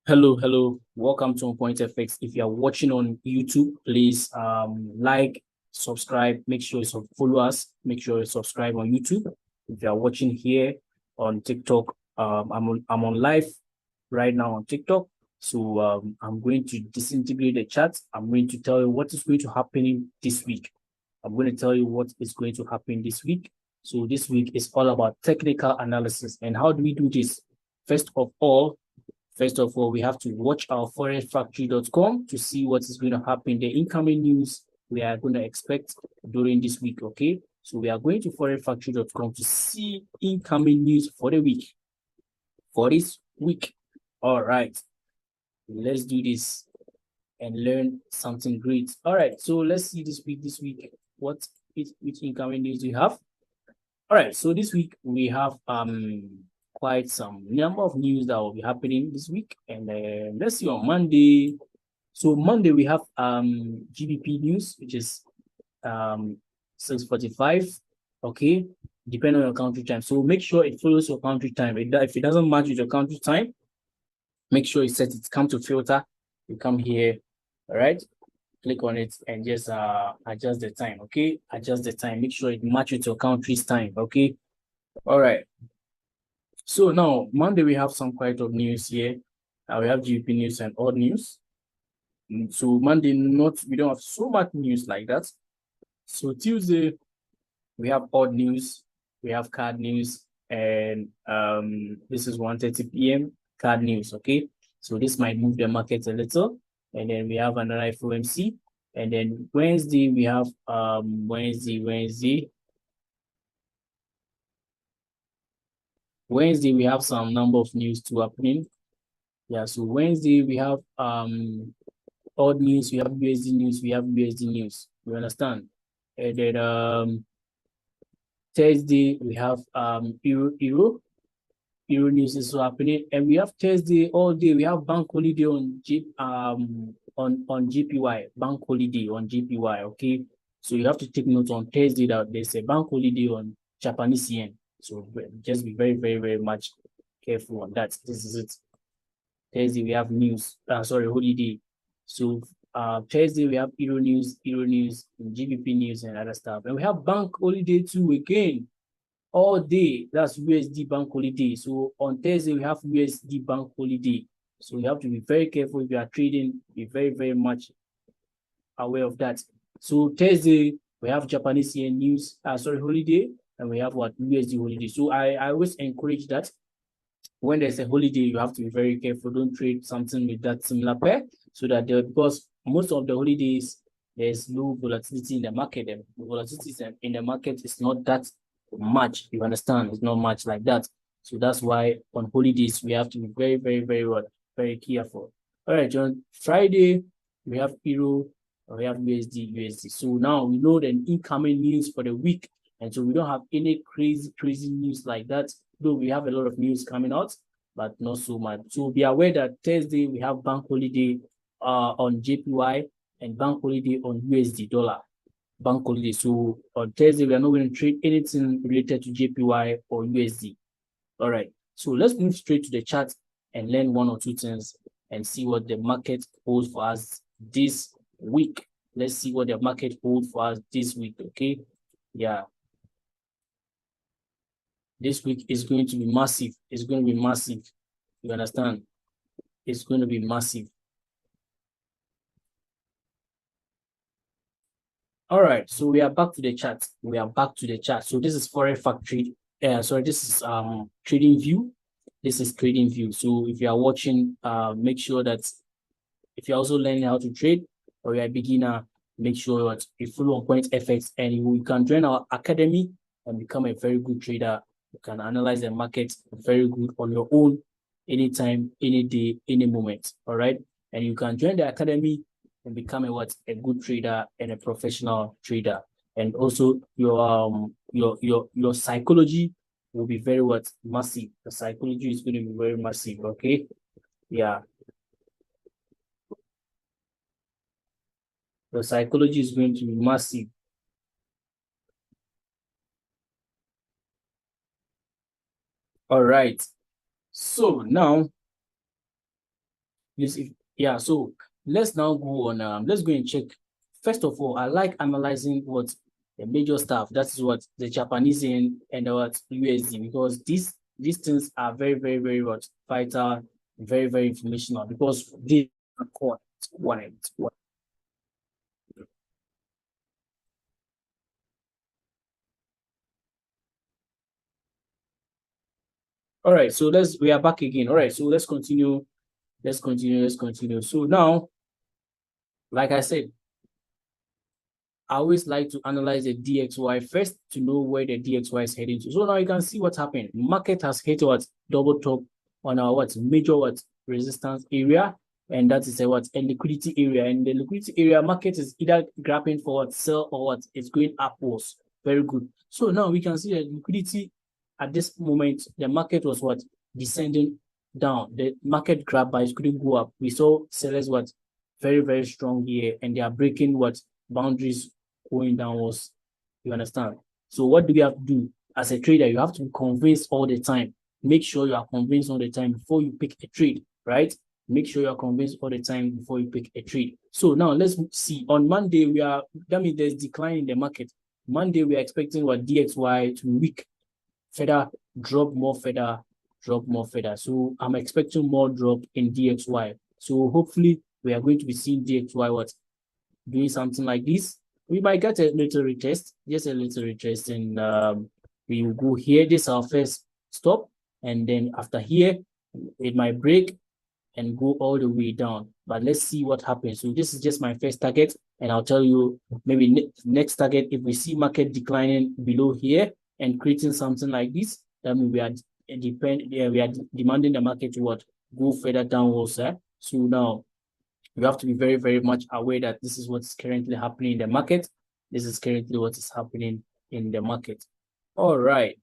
Hello. Welcome to On Point FX. If you are watching on YouTube, please like, subscribe, make sure you follow us, make sure you subscribe on YouTube. If you are watching here on TikTok, I'm on live right now on TikTok. So I'm going to disintegrate the chat. I'm going to tell you what is going to happen this week. I'm going to tell you what is going to happen this week. So this week is all about technical analysis. And how do we do this? First of all, we have to watch our forexfactory.com to see what is going to happen, the incoming news we are going to expect during this week, okay? So we are going to forexfactory.com to see incoming news for the week, for this week. All right, let's do this and learn something great. All right, so let's see this week, which incoming news do you have? All right, so this week we have quite some number of news that will be happening this week. And let's see on Monday. So Monday we have GBP news, which is 6:45. Okay, depending on your country time. So make sure it follows your country time. If it doesn't match with your country time, make sure it come to filter. You come here, all right. Click on it and just adjust the time. Okay, adjust the time. Make sure it matches with your country's time. Okay. All right. So now Monday we have some quite of news here. We have GP news and odd news. So Monday we don't have so much news like that. So Tuesday we have odd news, we have card news, and this is 1:30 p.m. card news. Okay, so this might move the market a little, and then we have another FOMC, and then Wednesday we have Wednesday we have some number of news to happening. Yeah, so Wednesday we have odd news, we have USD news, we have USD news. You understand? And then Thursday we have Euro news is happening, and we have Thursday all day. We have bank holiday on GPY, bank holiday on GPY. Okay, so you have to take note on Thursday that there's a bank holiday on Japanese yen. So just be very much careful on that. This is it. Thursday we have news. Holiday. So Thursday we have Euro news, GBP news, and other stuff. And we have bank holiday too again. All day. That's USD bank holiday. So on Thursday we have USD bank holiday. So you have to be very careful if you are trading. Be very much aware of that. So Thursday we have Japanese yen news. Holiday, and we have what USD holiday. So I always encourage that when there's a holiday, you have to be very careful. Don't trade something with that similar pair, so that because most of the holidays there's low volatility in the market. The volatility in the market is not that much. You understand? It's not much like that. So that's why on holidays we have to be very careful. All right, John. Friday we have Euro, we have USD. So now we know the incoming news for the week, and so we don't have any crazy news like that. Though we have a lot of news coming out, but not so much. So be aware that Thursday we have bank holiday on JPY and bank holiday on USD dollar. Bank holiday. So on Thursday, we are not going to trade anything related to JPY or USD. All right. So let's move straight to the chart and learn one or two things and see what the market holds for us this week. Let's see what the market holds for us this week. Okay. Yeah. This week is going to be massive. It's going to be massive. You understand? It's going to be massive. All right, so we are back to the chart. So this is Forex Factory. This is trading view. This is trading view. So if you are watching, make sure that if you're also learning how to trade or you're a beginner, make sure that you follow On Point FX and you can join our academy and become a very good trader. You can analyze the market very good on your own, anytime, any day, any moment. All right, and you can join the academy and become a good trader and a professional trader. And also your psychology will be very massive. The psychology is going to be very massive. Okay, yeah. The psychology is going to be massive. All right. So now Yeah, so let's now go on, let's go and check. First of all, I like analyzing what the major stuff, that is what the Japanese yen and what USD, because these things are very, very, very what vital, very, very informational, because they are what. All right, so we are back again. All right, so let's continue. Let's continue. So now, like I said, I always like to analyze the DXY first to know where the DXY is heading to. So now you can see what's happened. Market has hit what double top on our what major what resistance area, and that is a what a liquidity area. And the liquidity area market is either grabbing for what sell or what it's going upwards. Very good. So now we can see that liquidity at this moment, the market was what descending down. The market grab by couldn't go up. We saw sellers what very, very strong here, and they are breaking what boundaries going downwards. You understand? So what do we have to do as a trader? You have to be convinced all the time. Make sure you are convinced all the time before you pick a trade, right? Make sure you are convinced all the time before you pick a trade. So now let's see. On Monday, that means there's decline in the market. Monday, we are expecting what DXY to weak, further drop more further, drop more further. So I'm expecting more drop in DXY. So hopefully we are going to be seeing DXY what doing something like this. We might get a little retest, just a little retest, and we will go here. This is our first stop, and then after here, it might break and go all the way down. But let's see what happens. So this is just my first target, and I'll tell you maybe next target. If we see market declining below here and creating something like this, that means we are demanding the market to what go further downwards. So now you have to be very, very much aware that this is what's currently happening in the market. This is currently what is happening in the market. All right.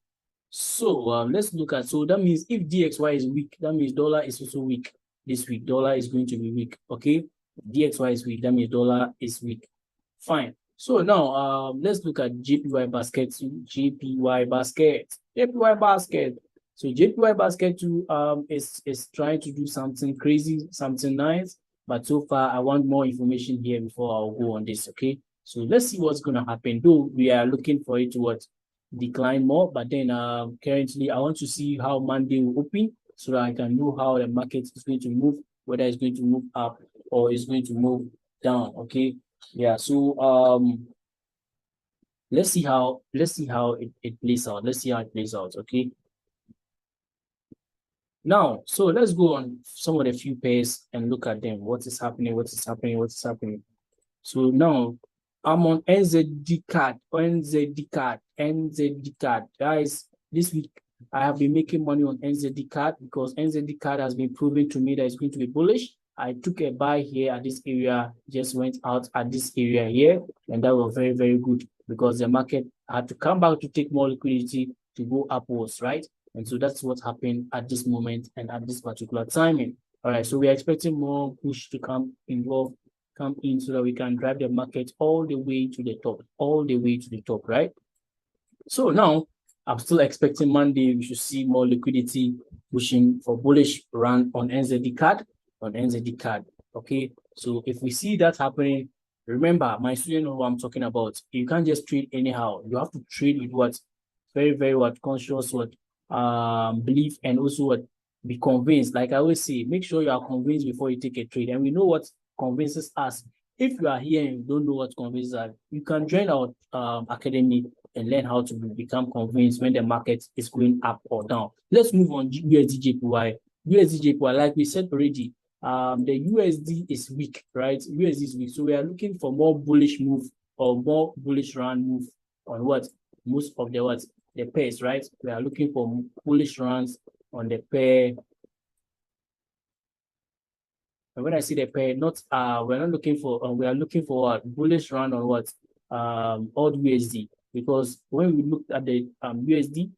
So let's look at, so that means if DXY is weak, that means dollar is also weak this week. Dollar is going to be weak. Okay. DXY is weak. That means dollar is weak. Fine. So now let's look at JPY basket. JPY basket. JPY basket. So JPY basket too is trying to do something crazy, something nice. But so far, I want more information here before I'll go on this, okay? So let's see what's going to happen. Though we are looking for it to what decline more, but then currently I want to see how Monday will open so that I can know how the market is going to move, whether it's going to move up or it's going to move down, okay? Yeah, so let's see how it plays out. Let's see how it plays out, okay? Now, so let's go on some of the few pairs and look at them. What is happening? What is happening? What is happening? So now I'm on NZD card, NZD card. Guys, this week I have been making money on NZD card because NZD card has been proven to me that it's going to be bullish. I took a buy here at this area, just went out at this area here, and that was very, very good because the market had to come back to take more liquidity to go upwards, right? And so that's what happened at this moment and at this particular timing. All right, so we are expecting more push to come in so that we can drive the market all the way to the top, right? So now I'm still expecting Monday we should see more liquidity pushing for bullish run on NZD card, okay? So if we see that happening, remember, my student know what I'm talking about. You can't just trade anyhow. You have to trade with what very, very what conscious what belief, and also what be convinced. Like I always say, make sure you are convinced before you take a trade. And we know what convinces us. If you are here and you don't know what convinces us, you can join our academy and learn how to become convinced when the market is going up or down. Let's move on USD JPY, like we said already, the USD is weak, right? USD is weak. So we are looking for more bullish move or more bullish run move on what? Most of the pairs, right? We are looking for bullish runs on the pair. And when I see the pair, we're not looking for, we are looking for what? Bullish run on what? Odd USD. Because when we looked at the USD,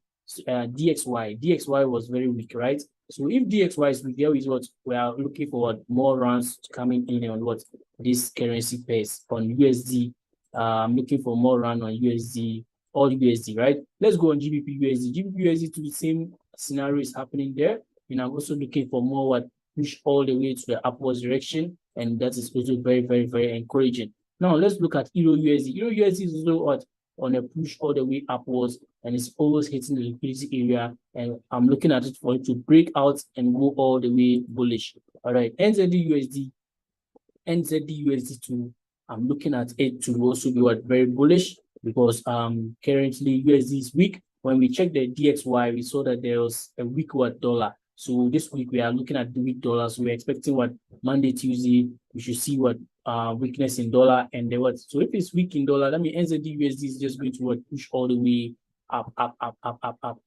DXY was very weak, right? So if DXY is weak, there is what we are looking for, what more runs coming in on what this currency pairs on USD. I'm looking for more run on USD, all USD, right? Let's go on GBP USD. GBP USD to the same scenario is happening there. And I'm also looking for more what push all the way to the upwards direction, and that is also very, very, very encouraging. Now let's look at Euro USD. Euro USD is also what, on a push all the way upwards, and it's always hitting the liquidity area. And I'm looking at it for it to break out and go all the way bullish. All right, NZD USD, NZD USD too. I'm looking at it to also be what, very bullish, because currently USD is weak. When we check the DXY, we saw that there was a weak dollar. So this week we are looking at the weak dollar. So we're expecting what, Monday, Tuesday, we should see what weakness in dollar, and then what. So if it's weak in dollar, that means NZD USD is just going to what, push all the way up, up, up, up, up, up.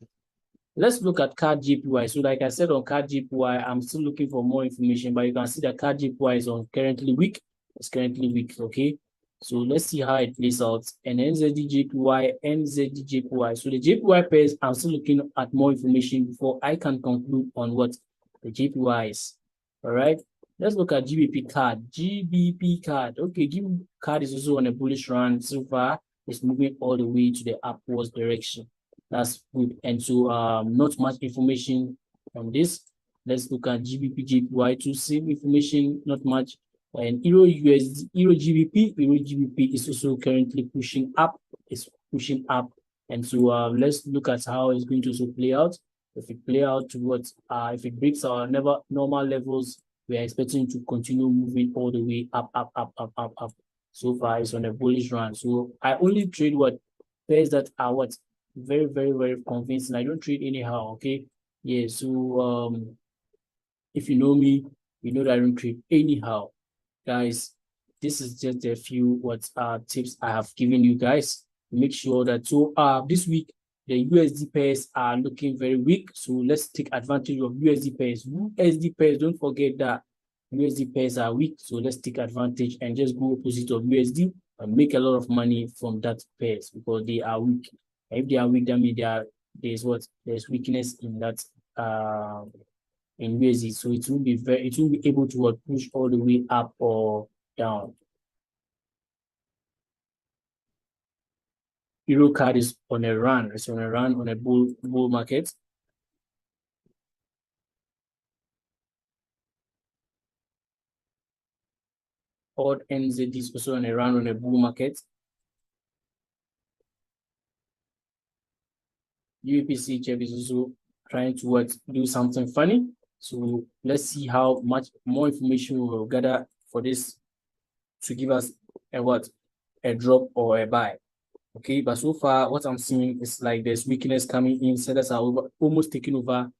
Let's look at CAD JPY. So like I said, on CAD JPY, I'm still looking for more information, but you can see that CAD JPY is on currently weak. It's currently weak, okay? So let's see how it plays out. And NZD JPY, NZD JPY. So the JPY pairs, I'm still looking at more information before I can conclude on what the JPY is. All right. Let's look at GBP CAD. GBP CAD. Okay, GBP CAD is also on a bullish run so far. It's moving all the way to the upwards direction. That's good. And so not much information on this. Let's look at GBP JPY to see information, not much. And Euro USD, Euro GBP is also currently pushing up. It's pushing up. And so let's look at how it's going to also play out. If it play out towards, if it breaks our normal levels, we are expecting to continue moving all the way up, up, up, up, up, up. So far, it's on a bullish run. So I only trade what pairs that are what very, very, very convincing. I don't trade anyhow. Okay. Yeah. So if you know me, you know that I don't trade anyhow. Guys, this is just a few tips I have given you guys. Make sure that this week the USD pairs are looking very weak. So let's take advantage of USD pairs. USD pairs, don't forget that USD pairs are weak. So let's take advantage and just go opposite of USD and make a lot of money from that pairs, because they are weak. If they are weak, that means there's weakness in that in USD. So it will be able to push all the way up or down. Euro CAD is on a run. It's on a run on a bull market. Odd NZD is also on a run on a bull market. UPC CHF is also trying to do something funny. So let's see how much more information we will gather for this to give us a drop or a buy. Okay, but so far what I'm seeing is like there's weakness coming in. Sellers are almost taking over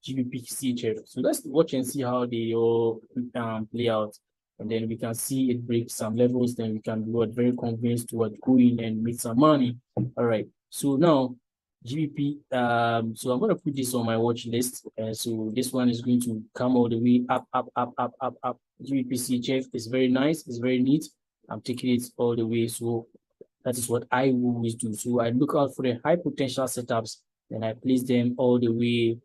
GBP CHF. So let's watch and see how they all play out, and then we can see it break some levels. Then we can be very convinced to go in and make some money. All right. So now GBP. So I'm gonna put this on my watch list. So this one is going to come all the way up, up, up, up, up, up. GBP CHF is very nice. It's very neat. I'm taking it all the way. So that is what I always do. So I look out for the high potential setups, and I place them all the way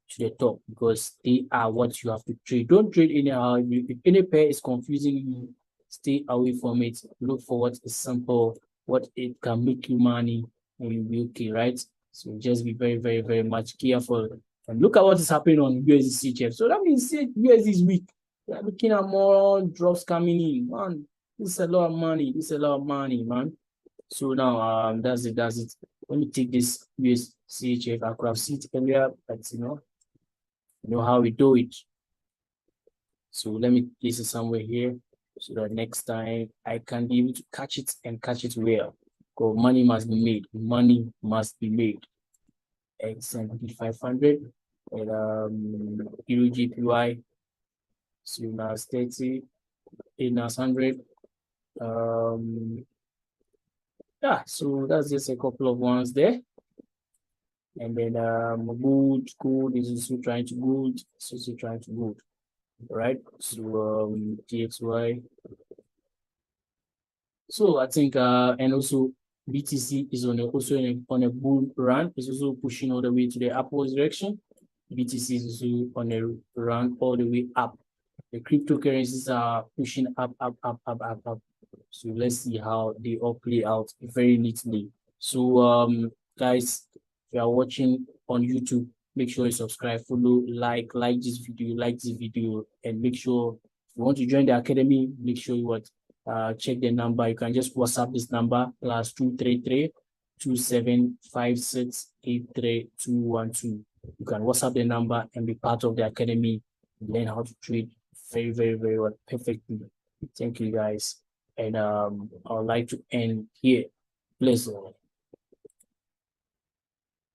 to the top, because they are what you have to trade. Don't trade anyhow. If any pair is confusing you, stay away from it. Look for what is simple, what it can make you money, and you'll be okay, right? So just be very, very, very much careful. And look at what is happening on USD CHF. So that means USD is weak. We are looking at more drops coming in. Man, this is a lot of money. This is a lot of money, man. So now that's it. Let me take this USD CHF. I could have seen it earlier, but you know how we do it. So let me place it somewhere here, so that next time I can be able to catch it and catch it well. Because money must be made. Money must be made. XMP 500 and Euro JPY. So now 30, now 100. Yeah, so that's just a couple of ones there. And then gold is also trying to gold. It's also trying to gold. All right. So DXY. So I think and also BTC is on a bull run. It's also pushing all the way to the upwards direction. BTC is also on a run all the way up. The cryptocurrencies are pushing up, up, up, up, up, up. So let's see how they all play out very neatly. So guys, if you are watching on YouTube, make sure you subscribe, follow, like this video, and make sure if you want to join the academy, make sure you check the number. You can just WhatsApp this number +233 2756 83212. You can WhatsApp the number and be part of the academy, learn how to trade very, very, very well, perfectly. Thank you guys. And I would like to end here. Please.